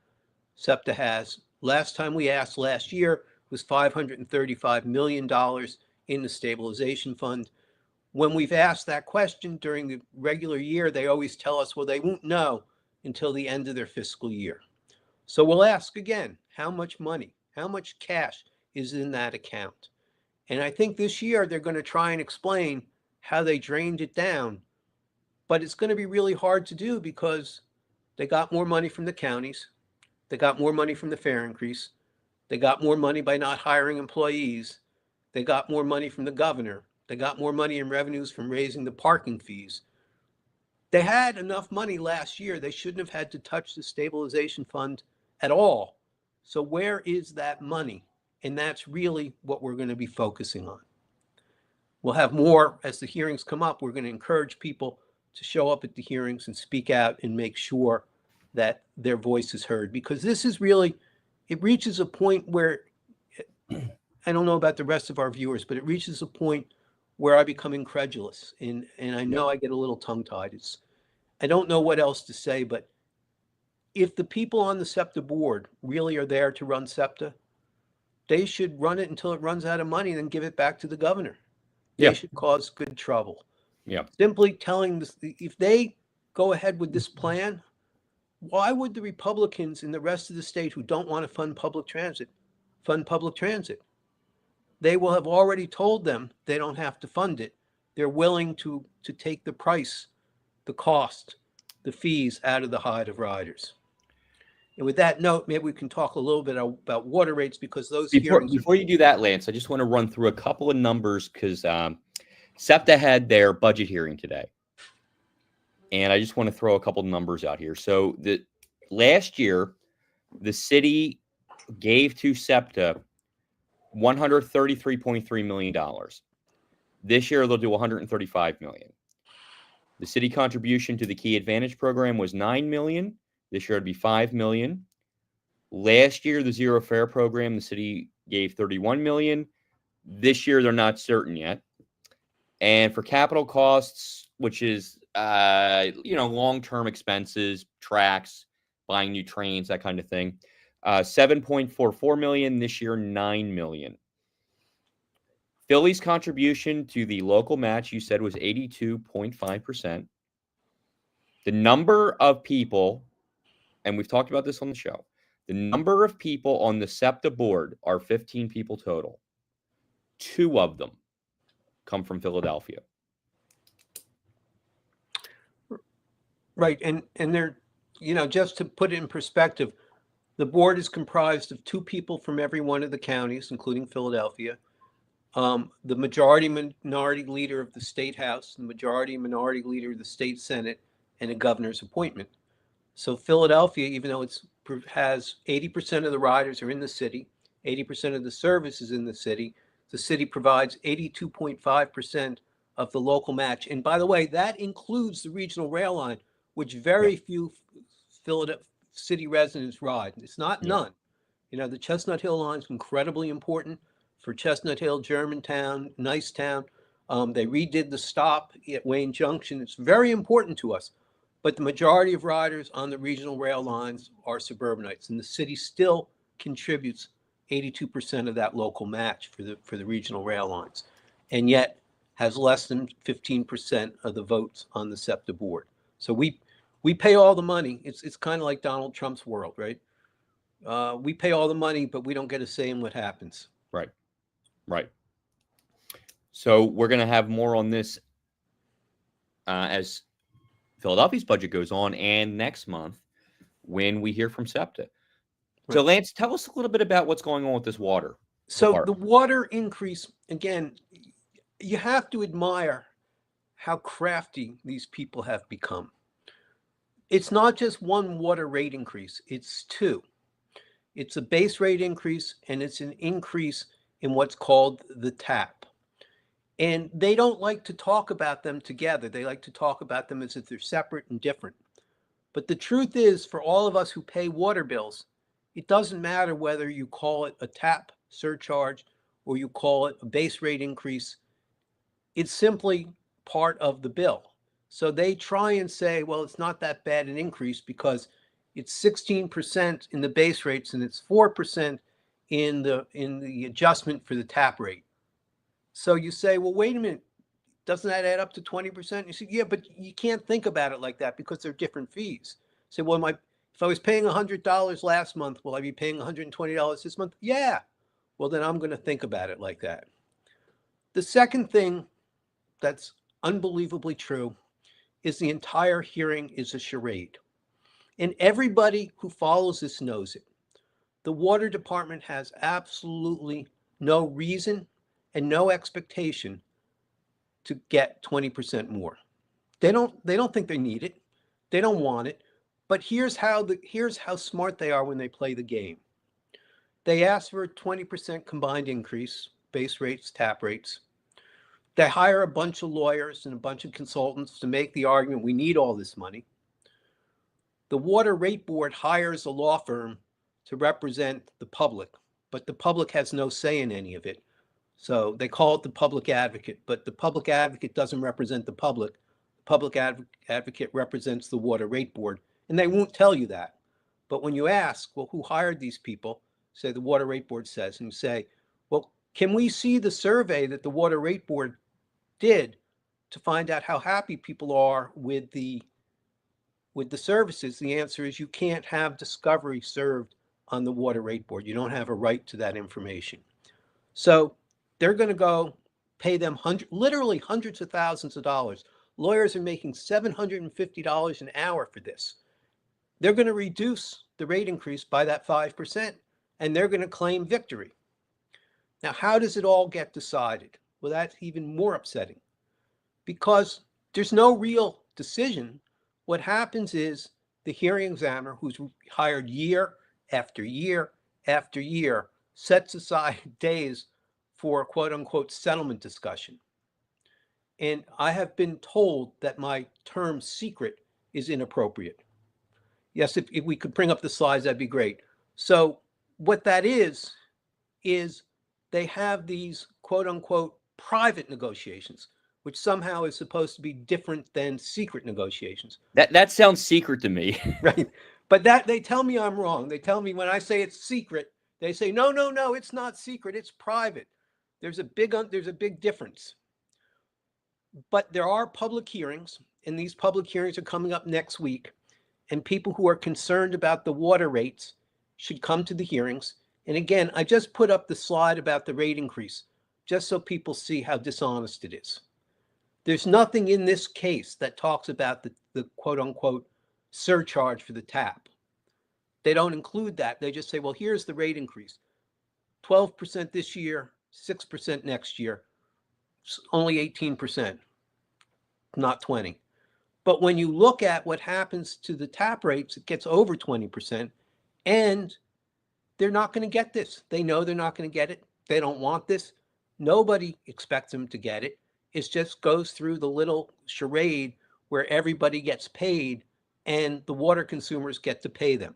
SEPTA has. Last time we asked last year was $535 million in the stabilization fund. When we've asked that question during the regular year, they always tell us, well, they won't know until the end of their fiscal year. So we'll ask again, how much money, how much cash is in that account? And I think this year they're going to try and explain how they drained it down, but it's going to be really hard to do because they got more money from the counties. They got more money from the fare increase. They got more money by not hiring employees. They got more money from the governor. They got more money in revenues from raising the parking fees. They had enough money last year. They shouldn't have had to touch the stabilization fund at all. So where is that money? And that's really what we're going to be focusing on. We'll have more as the hearings come up. We're going to encourage people to show up at the hearings and speak out and make sure that their voice is heard, because this is really, it reaches a point where, I don't know about the rest of our viewers, but it reaches a point where I become incredulous, and I know I get a little tongue-tied. I don't know what else to say, but if the people on the SEPTA board really are there to run SEPTA, they should run it until it runs out of money and then give it back to the governor. They should cause good trouble. Simply telling this, if they go ahead with this plan, why would the Republicans in the rest of the state who don't want to fund public transit fund public transit? They will have already told them they don't have to fund it. They're willing to take the price, the cost, the fees out of the hide of riders. And with that note, maybe we can talk a little bit about water rates, because those
Before
hearings.
before you do that, Lance, I just want to run through a couple of numbers because SEPTA had their budget hearing today, and I just want to throw a couple of numbers out here. So the last year, the city gave to SEPTA $133.3 million. This year they'll do $135 million. The city contribution to the Key Advantage program was $9 million. This year it'd be $5 million. Last year, the Zero Fare program, the city gave $31 million. This year they're not certain yet. And for capital costs, which is long-term expenses, tracks, buying new trains, that kind of thing, $7.44 million. This year, $9 million. Philly's contribution to the local match, you said, was 82.5%. The number of people, and we've talked about this on the show, the number of people on the SEPTA board are 15 people total. 2 of them come from Philadelphia.
Right. And they're, just to put it in perspective, the board is comprised of 2 people from every one of the counties, including Philadelphia. The majority minority leader of the state house, the majority minority leader of the state senate, and a governor's appointment. So Philadelphia, even though it has 80% of the riders are in the city, 80% of the services in the city provides 82.5% of the local match. And by the way, that includes the regional rail line, which very few Philadelphia city residents ride. It's not none. The Chestnut Hill line is incredibly important for Chestnut Hill, Germantown, Nicetown. They redid the stop at Wayne Junction. It's very important to us. But the majority of riders on the regional rail lines are suburbanites, and the city still contributes 82% of that local match for the regional rail lines, and yet has less than 15% of the votes on the SEPTA board. So we pay all the money. It's kind of like Donald Trump's world, right? We pay all the money, but we don't get a say in what happens.
Right. So we're going to have more on this as Philadelphia's budget goes on, and next month when we hear from SEPTA. Right. So Lance, tell us a little bit about what's going on with this water.
So the water increase, again, you have to admire how crafty these people have become. It's not just one water rate increase, it's 2. It's a base rate increase, and it's an increase in what's called the tap. And they don't like to talk about them together. They like to talk about them as if they're separate and different. But the truth is, for all of us who pay water bills, it doesn't matter whether you call it a tap surcharge or you call it a base rate increase. It's simply part of the bill. So they try and say, well, it's not that bad an increase because it's 16% in the base rates and it's 4% in the adjustment for the tap rate. So you say, well, wait a minute, doesn't that add up to 20%? You say, yeah, but you can't think about it like that because they're different fees. Say, well, if I was paying $100 last month, will I be paying $120 this month? Yeah. Well, then I'm going to think about it like that. The second thing that's unbelievably true is the entire hearing is a charade. And everybody who follows this knows it. The water department has absolutely no reason and no expectation to get 20% more. They don't think they need it. They don't want it. But here's how smart they are when they play the game. They ask for a 20% combined increase, base rates, tap rates. They hire a bunch of lawyers and a bunch of consultants to make the argument we need all this money. The Water Rate Board hires a law firm to represent the public, but the public has no say in any of it. So they call it the public advocate, but the public advocate doesn't represent the public. The public advocate represents the Water Rate Board, and they won't tell you that. But when you ask, well, who hired these people? Say the Water Rate Board says, and you say, well, can we see the survey that the Water Rate Board did to find out how happy people are with the services? The answer is you can't have discovery served on the Water Rate Board. You don't have a right to that information. So they're going to go pay them literally hundreds of thousands of dollars. Lawyers are making $750 an hour for this. they're going to reduce the rate increase by that 5%, and they're going to claim victory. Now, how does it all get decided? Well, that's even more upsetting because there's no real decision. What happens is the hearing examiner, who's hired year after year after year, sets aside days for quote unquote settlement discussion. And I have been told that my term secret is inappropriate. Yes, if we could bring up the slides, that'd be great. So what that is they have these quote unquote private negotiations, which somehow is supposed to be different than secret negotiations.
That sounds secret to me.
Right. But that they tell me I'm wrong. They tell me when I say it's secret, they say, no, it's not secret. It's private. There's a big difference. But there are public hearings, and these public hearings are coming up next week. And people who are concerned about the water rates should come to the hearings. And again, I just put up the slide about the rate increase, just so people see how dishonest it is. There's nothing in this case that talks about the quote unquote surcharge for the tap. They don't include that. They just say, well, here's the rate increase. 12% this year, 6% next year, only 18%, not 20. But when you look at what happens to the tap rates, it gets over 20%, and they're not going to get this. They know they're not going to get it. They don't want this. Nobody expects them to get it. It just goes through the little charade where everybody gets paid and the water consumers get to pay them.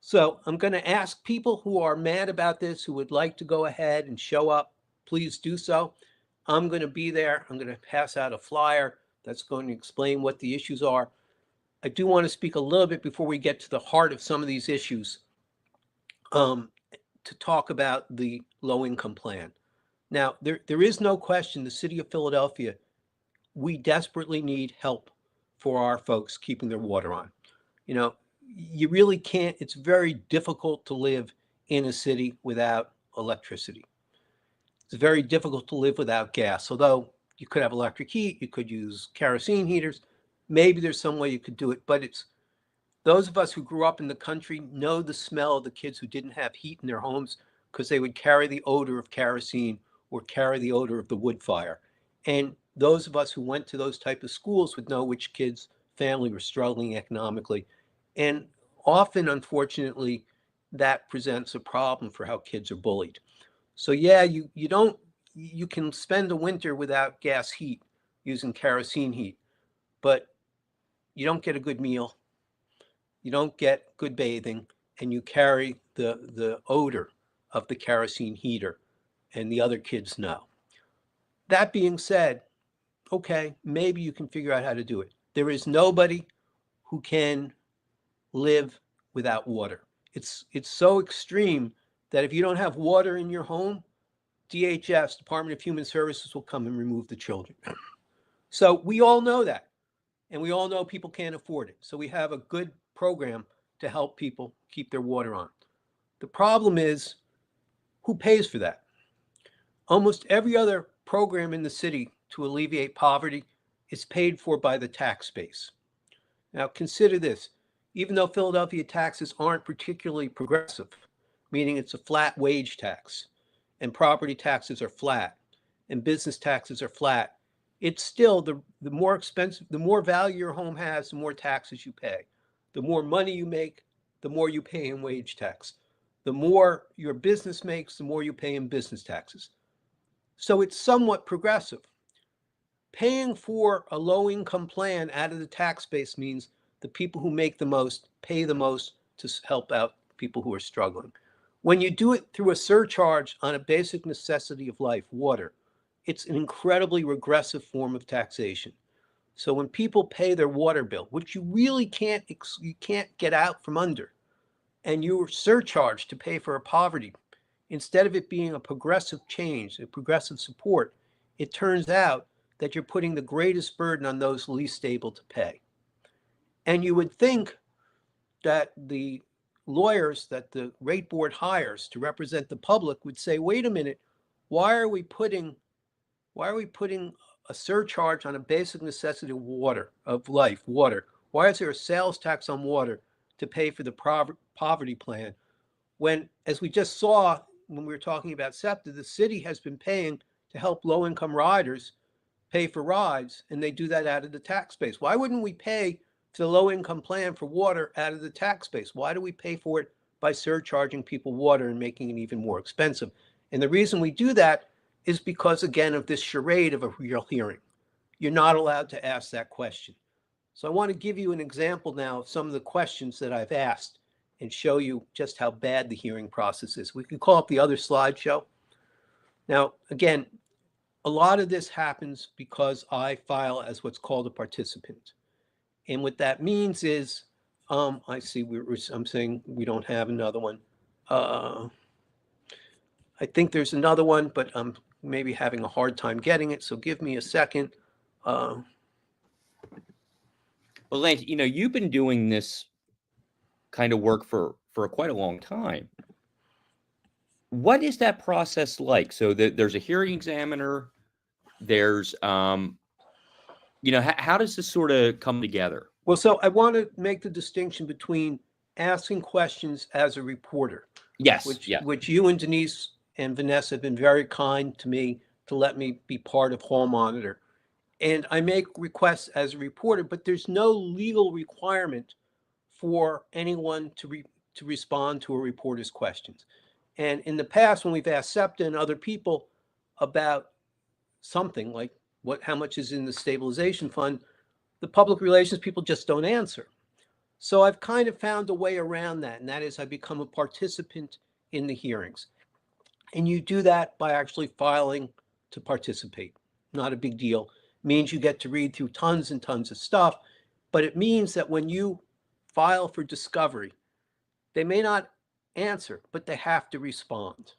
So I'm going to ask people who are mad about this, who would like to go ahead and show up, please do so. I'm going to be there. I'm going to pass out a flyer that's going to explain what the issues are. I do want to speak a little bit before we get to the heart of some of these issues, to talk about the low-income plan. Now, there is no question the city of Philadelphia, we desperately need help for our folks keeping their water on. You know, you really can't, it's very difficult to live in a city without electricity. It's very difficult to live without gas, although you could have electric heat, you could use kerosene heaters. Maybe there's some way you could do it, but it's those of us who grew up in the country know the smell of the kids who didn't have heat in their homes because they would carry the odor of kerosene or carry the odor of the wood fire. And those of us who went to those type of schools would know which kids' family were struggling economically. And often, unfortunately, that presents a problem for how kids are bullied. So yeah, you can spend a winter without gas heat using kerosene heat, but you don't get a good meal. You don't get good bathing, and you carry the odor of the kerosene heater, and the other kids know. That being said, okay, maybe you can figure out how to do it. There is nobody who can live without water. It's so extreme that if you don't have water in your home, DHS, Department of Human Services, will come and remove the children. So we all know that, and we all know people can't afford it. So we have a good program to help people keep their water on. The problem is, who pays for that? Almost every other program in the city to alleviate poverty is paid for by the tax base. Now consider this, even though Philadelphia taxes aren't particularly progressive, meaning it's a flat wage tax, and property taxes are flat, and business taxes are flat, it's still the more expensive, the more value your home has, the more taxes you pay. The more money you make, the more you pay in wage tax. The more your business makes, the more you pay in business taxes. So it's somewhat progressive. Paying for a low-income plan out of the tax base means the people who make the most pay the most to help out people who are struggling. When you do it through a surcharge on a basic necessity of life, water, it's an incredibly regressive form of taxation. So when people pay their water bill, which you really can't get out from under, and you're surcharged to pay for a poverty, instead of it being a progressive change, a progressive support, it turns out that you're putting the greatest burden on those least able to pay. And you would think that the lawyers that the rate board hires to represent the public would say, wait a minute, why are we putting a surcharge on a basic necessity of water, of life, water, Why is there a sales tax on water to pay for the poverty plan when, as we just saw when we were talking about SEPTA, the city has been paying to help low-income riders pay for rides, and they do that out of the tax base? Why wouldn't we pay for the low-income plan for water out of the tax base? Why do we pay for it by surcharging people water and making it even more expensive? And the reason we do that is because, again, of this charade of a real hearing. You're not allowed to ask that question. So I want to give you an example now of some of the questions that I've asked and show you just how bad the hearing process is. We can call up the other slideshow. Now, again, a lot of this happens because I file as what's called a participant. And what that means is, I see I'm saying we don't have another one. I think there's another one, but I'm maybe having a hard time getting it. So give me a second.
Well, Lance, you've been doing this kind of work for quite a long time. What is that process like? So there's a hearing examiner. There's, how does this sort of come together?
Well, so I want to make the distinction between asking questions as a reporter.
Yes.
Which you and Denise and Vanessa have been very kind to me to let me be part of Hall Monitor. And I make requests as a reporter, but there's no legal requirement for anyone to respond to a reporter's questions. And in the past, when we've asked SEPTA and other people about something like how much is in the stabilization fund, the public relations people just don't answer. So I've kind of found a way around that, and that is I become a participant in the hearings. And you do that by actually filing to participate. Not a big deal. It means you get to read through tons and tons of stuff, but it means that when you file for discovery, they may not answer, but they have to respond.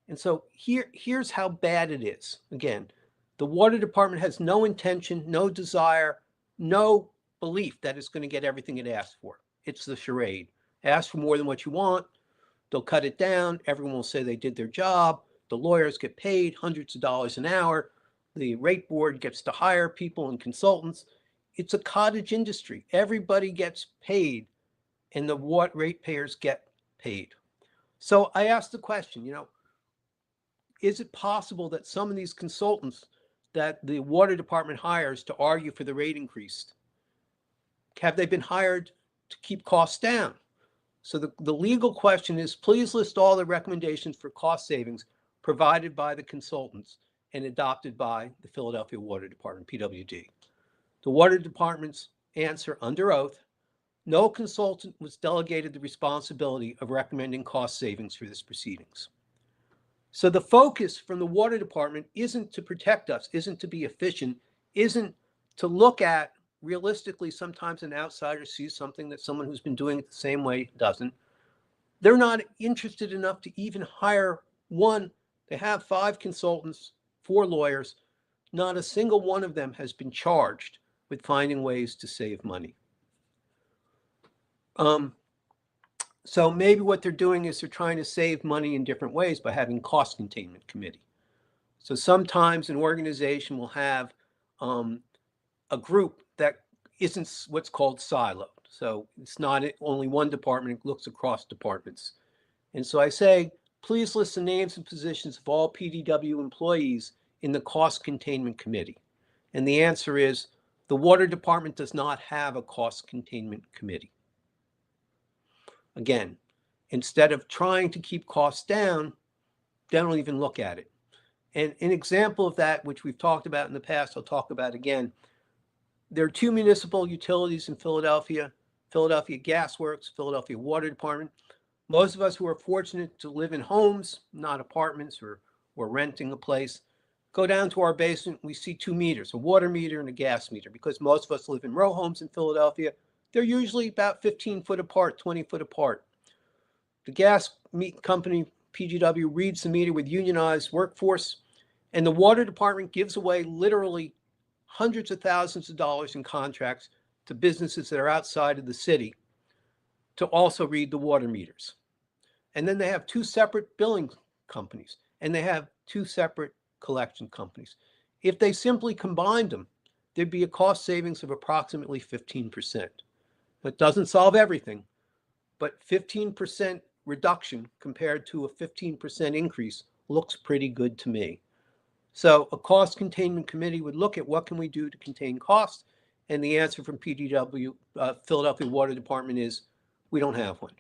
And so here's how bad it is. Again, the water department has no intention, no desire, no belief that it's going to get everything it asked for. It's the charade. Ask for more than what you want. They'll cut it down. Everyone will say they did their job. The lawyers get paid hundreds of dollars an hour. The rate board gets to hire people and consultants. It's a cottage industry. Everybody gets paid, and the ratepayers get paid. So I asked the question, is it possible that some of these consultants that the water department hires to argue for the rate increase, have they been hired to keep costs down? So the legal question is, please list all the recommendations for cost savings provided by the consultants and adopted by the Philadelphia Water Department, PWD. The water department's answer under oath: no consultant was delegated the responsibility of recommending cost savings for this proceedings. So the focus from the water department isn't to protect us, isn't to be efficient, isn't to look at realistically. Sometimes an outsider sees something that someone who's been doing it the same way doesn't. They're not interested enough to even hire one. They have 5 consultants, 4 lawyers. Not a single one of them has been charged with finding ways to save money. So maybe what they're doing is they're trying to save money in different ways by having cost containment committee. So sometimes an organization will have a group that isn't what's called siloed. So it's not only one department, it looks across departments. And so I say, please list the names and positions of all PDW employees in the cost containment committee. And the answer is, the water department does not have a cost containment committee. Again, instead of trying to keep costs down, they don't even look at it. And an example of that, which we've talked about in the past, I'll talk about again. There are 2 municipal utilities in Philadelphia: Philadelphia Gas Works, Philadelphia Water Department. Most of us who are fortunate to live in homes, not apartments or renting a place, go down to our basement, we see 2 meters, a water meter and a gas meter, because most of us live in row homes in Philadelphia. They're usually about 15 foot apart, 20 foot apart. The gas company, PGW, reads the meter with unionized workforce, and the water department gives away literally hundreds of thousands of dollars in contracts to businesses that are outside of the city to also read the water meters. And then they have 2 separate billing companies, and they have 2 separate collection companies. If they simply combined them, there'd be a cost savings of approximately 15%. That doesn't solve everything, but 15% reduction compared to a 15% increase looks pretty good to me. So a cost containment committee would look at what can we do to contain costs, and the answer from PDW, Philadelphia Water Department, is we don't have one.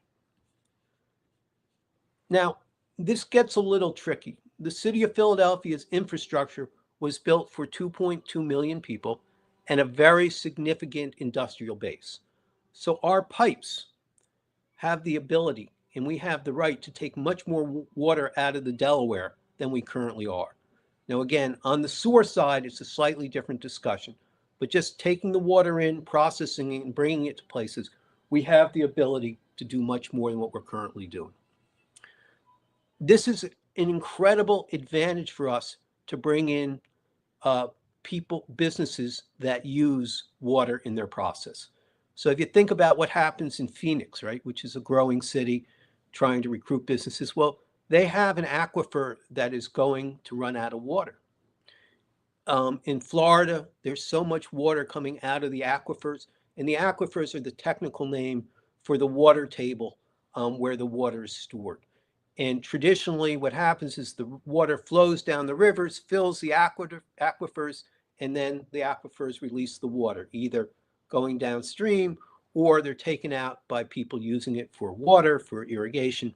Now, this gets a little tricky. The city of Philadelphia's infrastructure was built for 2.2 million people and a very significant industrial base. So our pipes have the ability, and we have the right to take much more water out of the Delaware than we currently are. Now, again, on the sewer side, it's a slightly different discussion, but just taking the water in, processing it, and bringing it to places, we have the ability to do much more than what we're currently doing. This is an incredible advantage for us to bring in people, businesses that use water in their process. So if you think about what happens in Phoenix, right, which is a growing city trying to recruit businesses, well, they have an aquifer that is going to run out of water. In Florida, there's so much water coming out of the aquifers, and the aquifers are the technical name for the water table where the water is stored. And traditionally, what happens is the water flows down the rivers, fills the aquifers, and then the aquifers release the water, either going downstream or they're taken out by people using it for water, for irrigation.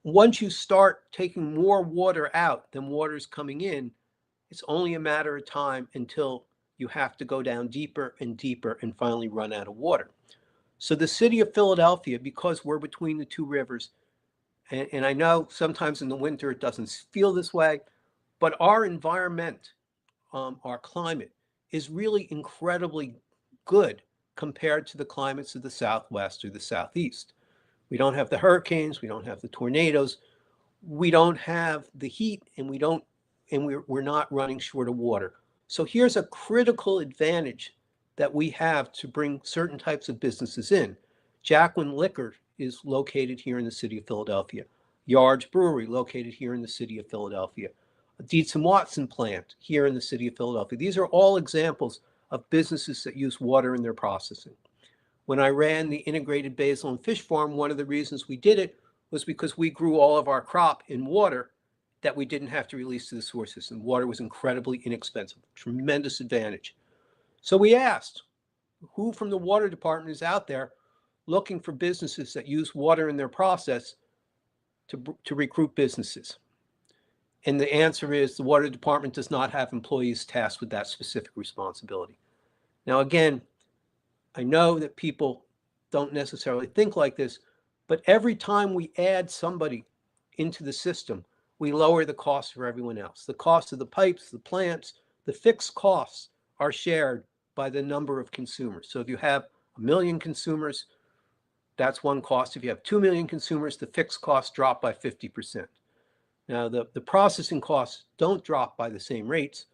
Once you start taking more water out than water's coming in, it's only a matter of time until you have to go down deeper and deeper and finally run out of water. So the city of Philadelphia, because we're between the two rivers, and I know sometimes in the winter it doesn't feel this way, but our environment, our climate, is really incredibly good compared to the climates of the Southwest or the Southeast. We don't have the hurricanes, we don't have the tornadoes, we don't have the heat, and we're not running short of water. So here's a critical advantage that we have to bring certain types of businesses in. Jacqueline Liquor is located here in the city of Philadelphia. Yard's Brewery, located here in the city of Philadelphia. Dietz & Watson plant here in the city of Philadelphia. These are all examples of businesses that use water in their processing. When I ran the integrated basil and fish farm, one of the reasons we did it was because we grew all of our crop in water that we didn't have to release to the sewer system. Water was incredibly inexpensive, tremendous advantage. So we asked, who from the water department is out there looking for businesses that use water in their process to recruit businesses? And the answer is the water department does not have employees tasked with that specific responsibility. Now, again, I know that people don't necessarily think like this, but every time we add somebody into the system, we lower the cost for everyone else. The cost of the pipes, the plants, the fixed costs are shared by the number of consumers. So if you have 1 million consumers, that's one cost. If you have 2 million consumers, the fixed costs drop by 50%. Now, the processing costs don't drop by the same rates,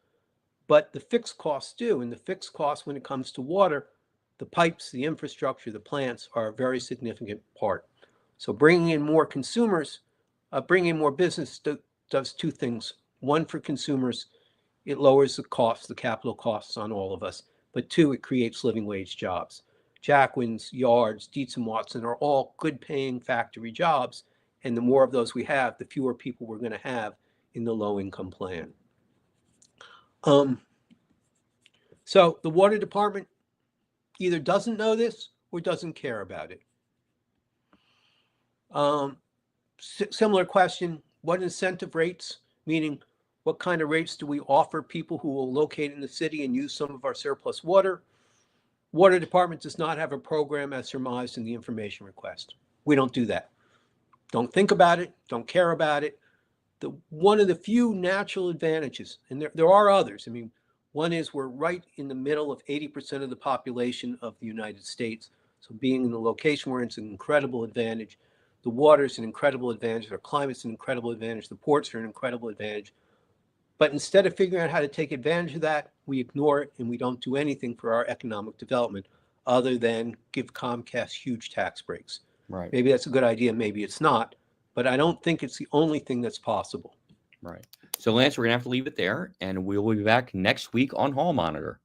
but the fixed costs do. And the fixed costs, when it comes to water, the pipes, the infrastructure, the plants are a very significant part. So bringing in more consumers, bringing in more business does two things. One, for consumers, it lowers the costs, the capital costs on all of us. But two, it creates living wage jobs. Jacqueline's, Yards, Dietz & Watson are all good paying factory jobs. And the more of those we have, the fewer people we're going to have in the low income plan. So the water department either doesn't know this or doesn't care about it. Similar question, what incentive rates, meaning what kind of rates do we offer people who will locate in the city and use some of our surplus water? Water department does not have a program as surmised in the information request. We don't do that. Don't think about it, don't care about it. One of the few natural advantages, and there are others. I mean, one is we're right in the middle of 80% of the population of the United States. So being in the location we're in is an incredible advantage. The water is an incredible advantage. Our climate's an incredible advantage. The ports are an incredible advantage. But instead of figuring out how to take advantage of that, we ignore it and we don't do anything for our economic development other than give Comcast huge tax breaks.
Right.
Maybe that's a good idea, maybe it's not, but I don't think it's the only thing that's possible.
Right. So, Lance, we're going to have to leave it there, and we'll be back next week on Hall Monitor.